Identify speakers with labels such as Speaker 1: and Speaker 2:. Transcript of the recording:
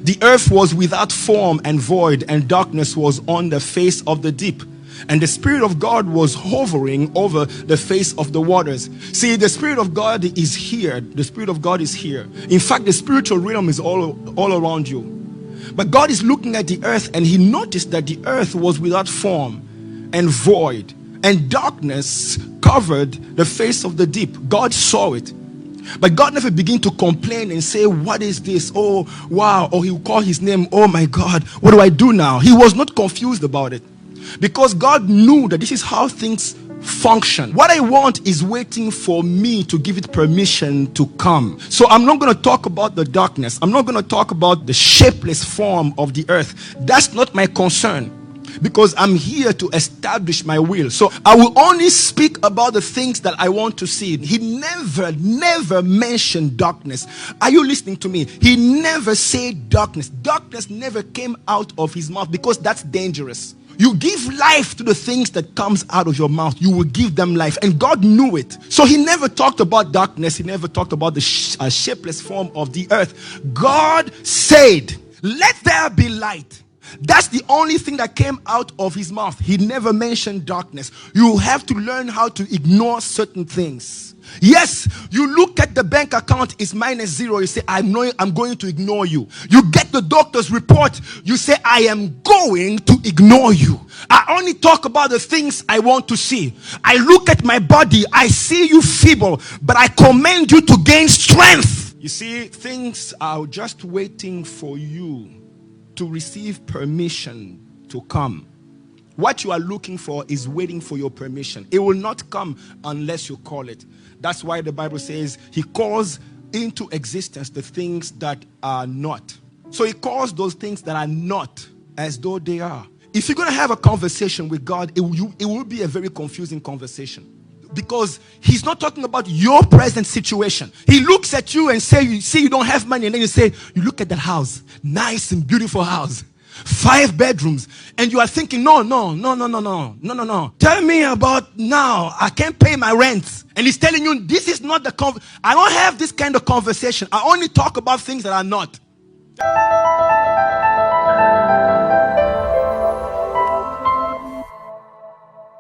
Speaker 1: The earth was without form and void, and darkness was on the face of the deep. And the Spirit of God was hovering over the face of the waters. See, the Spirit of God is here. The Spirit of God is here. In fact, the spiritual realm is all around you. But God is looking at the earth, and he noticed that the earth was without form and void, and darkness covered the face of the deep. God saw it. But God never began to complain and say, what is this? Oh, wow. Or he would call his name. Oh my God, what do I do now? He was not confused about it, because God knew that this is how things function. What I want is waiting for me to give it permission to come. So I'm not going to talk about the darkness. I'm not going to talk about the shapeless form of the earth. That's not my concern, because I'm here to establish my will. So I will only speak about the things that I want to see. He never mentioned darkness. Are you listening to me? He never said darkness. Darkness never came out of his mouth, because that's dangerous. You give life to the things that comes out of your mouth. You will give them life. And God knew it. So he never talked about darkness. He never talked about the shapeless form of the earth. God said, let there be light. That's the only thing that came out of his mouth. He never mentioned darkness. You have to learn how to ignore certain things. Yes, you look at the bank account, it's -0. You say, I'm going to ignore you. You get the doctor's report. You say, I am going to ignore you. I only talk about the things I want to see. I look at my body. I see you feeble, but I command you to gain strength. You see, things are just waiting for you to receive permission to come. What you are looking for is waiting for your permission. It will not come unless you call it. That's why the Bible says he calls into existence the things that are not. So he calls those things that are not as though they are. If you're going to have a conversation with God, it will be a very confusing conversation, because he's not talking about your present situation. He looks at you and say, you see you don't have money, and then you say, you look at that house, nice and beautiful house, 5 bedrooms, and you are thinking, no. Tell me about now. I can't pay my rent. And he's telling you, this is not the I don't have this kind of conversation. I only talk about things that are not.